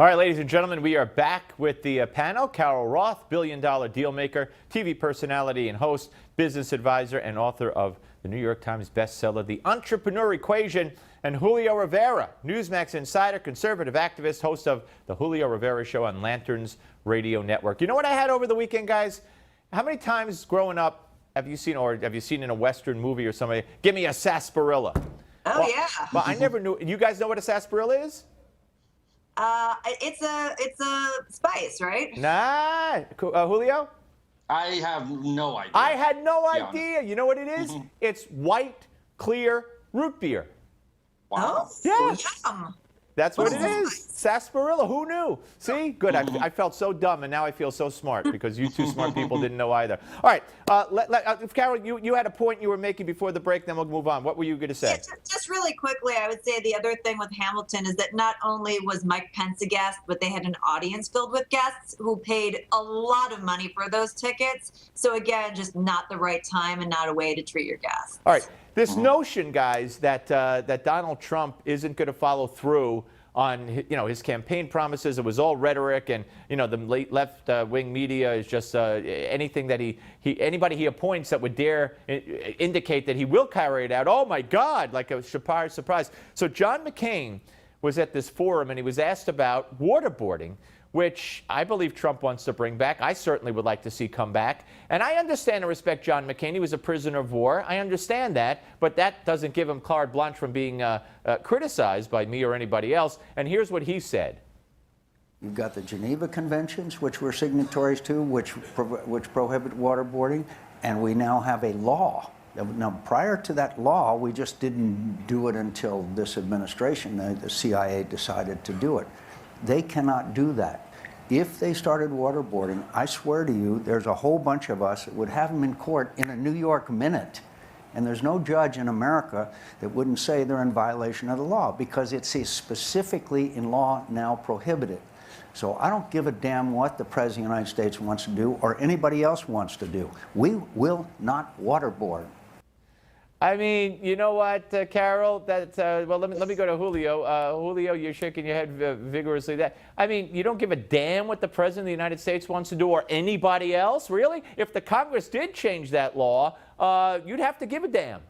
All right, ladies and gentlemen, we are back with the panel. Carol Roth, billion-dollar deal maker, TV personality and host, business advisor, and author of the New York Times bestseller, The Entrepreneur Equation, and Julio Rivera, Newsmax insider, conservative activist, host of the Julio Rivera Show on Lanterns Radio Network. You know what I had over the weekend, guys? How many times growing up have you seen in a Western movie or something, give me a sarsaparilla? Oh, yeah. Well, I never knew. You guys know what a sarsaparilla is? It's a spice, right? Nah. Julio? I have no idea. I had no idea. You know what it is? It's white, clear root beer. Wow. Oh, Yeah. yum. That's what it is. Sarsaparilla. Who knew? See? Good. I felt so dumb, and now I feel so smart because you two smart people didn't know either. All right. Carol, you had a point you were making before the break, then we'll move on. What were you going to say? Yeah, just really quickly, I would say the other thing with Hamilton is that not only was Mike Pence a guest, but they had an audience filled with guests who paid a lot of money for those tickets. So again, just not the right time and not a way to treat your guests. All right. This notion, guys, that Donald Trump isn't going to follow through on his campaign promises, it was all rhetoric, and the left-wing media is just anything that anybody he appoints that would dare indicate that he will carry it out. Oh my God, like a surprise. So John McCain was at this forum and he was asked about waterboarding, which I believe Trump wants to bring back. I certainly would like to see come back. And I understand and respect John McCain. He was a prisoner of war. I understand that. But that doesn't give him carte blanche from being criticized by me or anybody else. And here's what he said. You've got the Geneva Conventions, which we're signatories to, which prohibit waterboarding. And we now have a law. Now, prior to that law, we just didn't do it until this administration. The CIA decided to do it. They cannot do that. If they started waterboarding, I swear to you, there's a whole bunch of us that would have them in court in a New York minute. And there's no judge in America that wouldn't say they're in violation of the law because it's specifically in law now prohibited. So I don't give a damn what the President of the United States wants to do or anybody else wants to do. We will not waterboard. I mean, you know what, Carol? Well, let me go to Julio. Julio, you're shaking your head vigorously. I mean, you don't give a damn what the President of the United States wants to do or anybody else, really? If the Congress did change that law, you'd have to give a damn.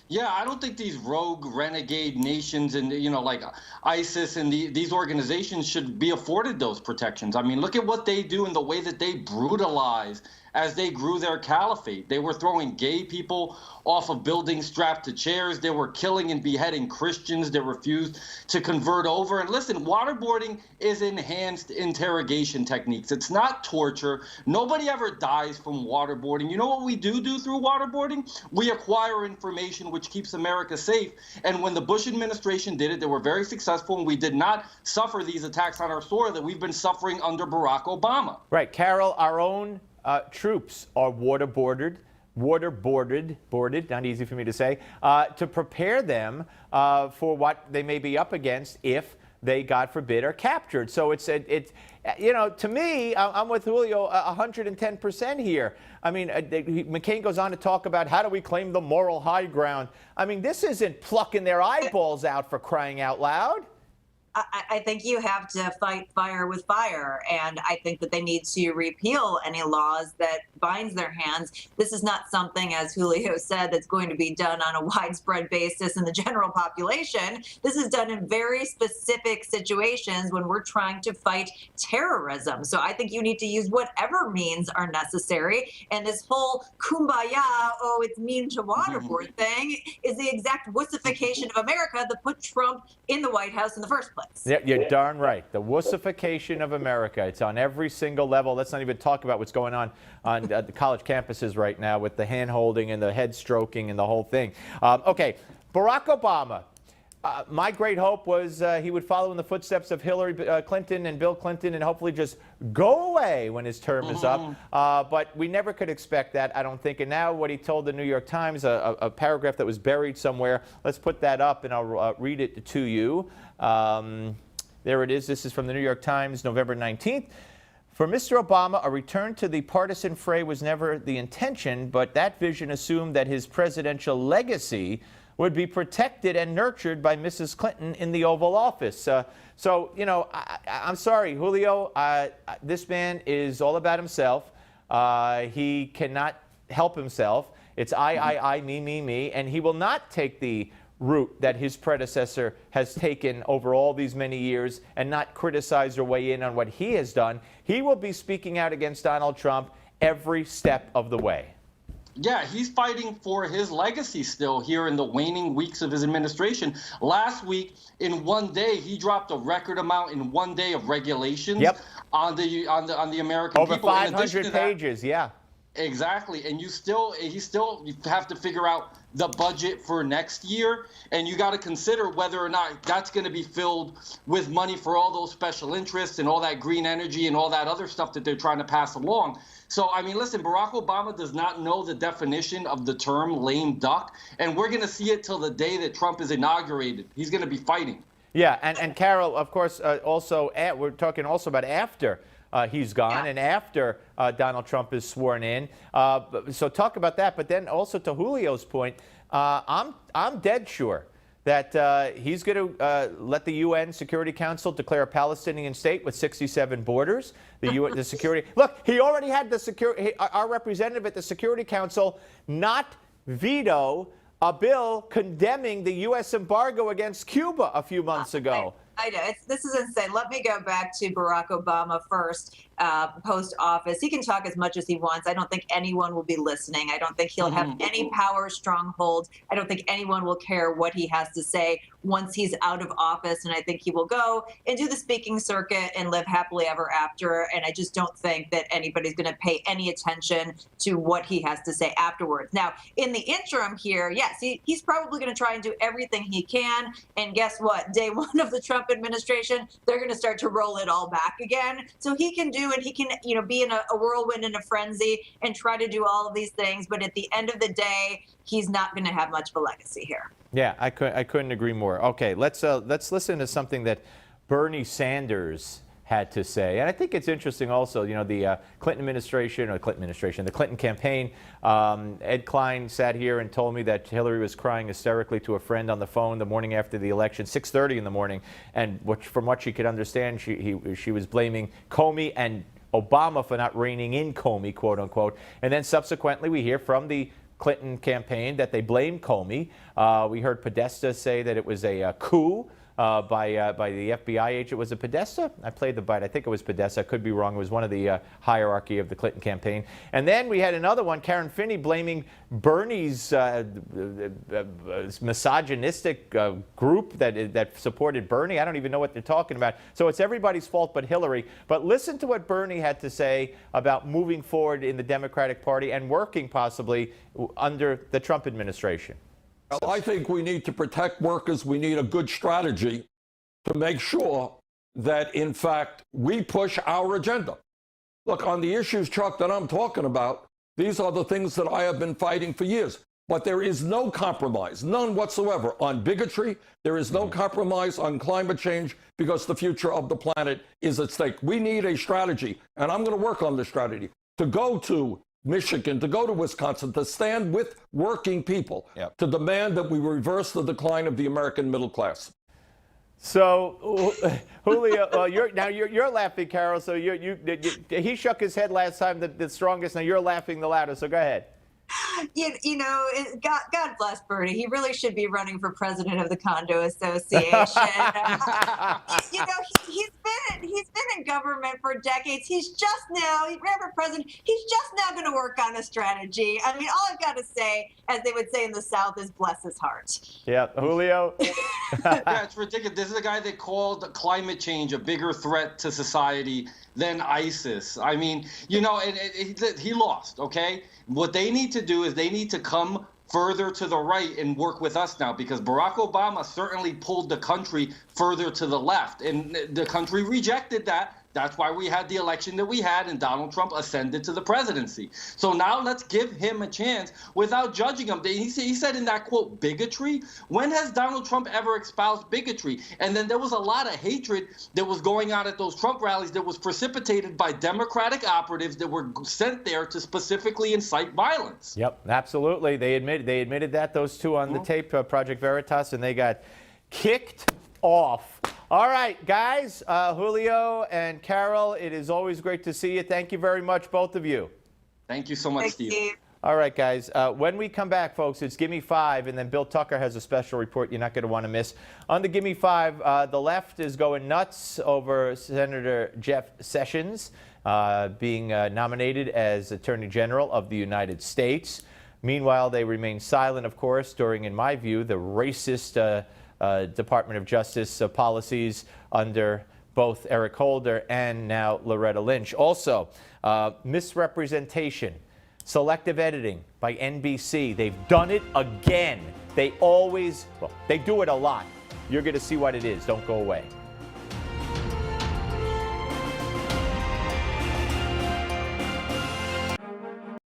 Yeah, I don't think these rogue renegade nations and, like ISIS and these organizations should be afforded those protections. I mean, look at what they do and the way that they brutalize as they grew their caliphate. They were throwing gay people off of buildings strapped to chairs. They were killing and beheading Christians that refused to convert over. And listen, waterboarding is enhanced interrogation techniques. It's not torture. Nobody ever dies from waterboarding. You know what we do through waterboarding? We acquire information which keeps America safe. And when the Bush administration did it, they were very successful, and we did not suffer these attacks on our soil that we've been suffering under Barack Obama. Right, Carol, our own troops are waterboarded, not easy for me to say, to prepare them for what they may be up against if they, God forbid, are captured. So it's to me, I'm with Julio 110% here. I mean, McCain goes on to talk about how do we claim the moral high ground. I mean, this isn't plucking their eyeballs out, for crying out loud. I think you have to fight fire with fire, and I think that they need to repeal any laws that binds their hands. This is not something, as Julio said, that's going to be done on a widespread basis in the general population. This is done in very specific situations when we're trying to fight terrorism. So I think you need to use whatever means are necessary. And this whole kumbaya, oh, it's mean to waterboard thing is the exact wussification of America that put Trump in the White House in the first place. Yeah, you're darn right. The wussification of America. It's on every single level. Let's not even talk about what's going on the college campuses right now with the hand-holding and the head stroking and the whole thing. Okay, Barack Obama. My great hope was he would follow in the footsteps of Hillary Clinton and Bill Clinton and hopefully just go away when his term is up. But we never could expect that, I don't think. And now what he told the New York Times, a paragraph that was buried somewhere, let's put that up and I'll read it to you. There it is. This is from the New York Times, November 19th. For Mr. Obama, a return to the partisan fray was never the intention, but that vision assumed that his presidential legacy would be protected and nurtured by Mrs. Clinton in the Oval Office. So, you know, I'm sorry, Julio, this man is all about himself. He cannot help himself. It's I, me, and he will not take the route that his predecessor has taken over all these many years and not criticize or weigh in on what he has done. He will be speaking out against Donald Trump every step of the way. Yeah, he's fighting for his legacy still here in the waning weeks of his administration. Last week, in one day, he dropped a record amount in one day of regulations on the American over people. Over 500 pages, yeah. Exactly, and you still have to figure out the budget for next year, and you got to consider whether or not that's going to be filled with money for all those special interests and all that green energy and all that other stuff that they're trying to pass along. So, I mean, listen, Barack Obama does not know the definition of the term lame duck, and we're going to see it till the day that Trump is inaugurated. He's going to be fighting. Yeah, and Carol, of course, also we're talking also about after he's gone and after Donald Trump is sworn in. So talk about that. But then also to Julio's point, I'm dead sure that he's going to let the UN Security Council declare a Palestinian state with 67 borders. The security. Look, he already had our representative at the Security Council not veto a bill condemning the U.S. embargo against Cuba a few months ago. I know. This is insane. Let me go back to Barack Obama first, post-office. He can talk as much as he wants. I don't think anyone will be listening. I don't think he'll have any power stronghold. I don't think anyone will care what he has to say once he's out of office. And I think he will go and do the speaking circuit and live happily ever after. And I just don't think that anybody's going to pay any attention to what he has to say afterwards. Now, in the interim here, yes, he's probably going to try and do everything he can. And guess what? Day one of the Trump administration, they're going to start to roll it all back again. So he can do and he can, be in a whirlwind and a frenzy and try to do all of these things. But at the end of the day, he's not going to have much of a legacy here. Yeah, I couldn't agree more. Okay, let's listen to something that Bernie Sanders had to say. And I think it's interesting also, the the Clinton campaign, Ed Klein sat here and told me that Hillary was crying hysterically to a friend on the phone the morning after the election, 6:30 in the morning. And from what she could understand, she was blaming Comey and Obama for not reining in Comey, quote unquote. And then subsequently we hear from the Clinton campaign that they blame Comey. We heard Podesta say that it was a coup by the FBI agent. Was it Podesta? I played the bite. I think it was Podesta. I could be wrong. It was one of the hierarchy of the Clinton campaign. And then we had another one, Karen Finney, blaming Bernie's misogynistic group that supported Bernie. I don't even know what they're talking about. So it's everybody's fault but Hillary. But listen to what Bernie had to say about moving forward in the Democratic Party and working possibly under the Trump administration. I think we need to protect workers. We need a good strategy to make sure that, in fact, we push our agenda. Look, on the issues, Chuck, that I'm talking about, these are the things that I have been fighting for years. But there is no compromise, none whatsoever, on bigotry. There is no compromise on climate change because the future of the planet is at stake. We need a strategy, and I'm going to work on this strategy, to go to Michigan, to go to Wisconsin, to stand with working people, to demand that we reverse the decline of the American middle class. So, Julio, you're laughing, Carol. So he shook his head last time the strongest. Now you're laughing the loudest. So go ahead. God bless Bernie. He really should be running for president of the Condo Association. He's been in government for decades. He's just now, he ran for president. He's just now going to work on a strategy. I mean, all I've got to say, as they would say in the South, is bless his heart. Yeah, Julio. Yeah, it's ridiculous. This is a guy that called climate change a bigger threat to society than ISIS. I mean, he lost, okay? What they need to do is they need to come further to the right and work with us now, because Barack Obama certainly pulled the country further to the left, and the country rejected that. That's why we had the election that we had, and Donald Trump ascended to the presidency. So now let's give him a chance without judging him. He said in that quote, bigotry. When has Donald Trump ever espoused bigotry? And then there was a lot of hatred that was going on at those Trump rallies that was precipitated by Democratic operatives that were sent there to specifically incite violence. Yep, absolutely. They admitted that, those two on the tape, Project Veritas, and they got kicked off. All right, guys, Julio and Carol, it is always great to see you. Thank you very much, both of you. Thank you so much, Thanks, Steve. All right, guys. When we come back, folks, it's Gimme 5, and then Bill Tucker has a special report you're not going to want to miss. On the Gimme 5, the left is going nuts over Senator Jeff Sessions being nominated as Attorney General of the United States. Meanwhile, they remain silent, of course, during, in my view, the racist Department of Justice policies under both Eric Holder and now Loretta Lynch. Also, misrepresentation, selective editing by NBC. They've done it again. They always, well, they do it a lot. You're going to see what it is. Don't go away.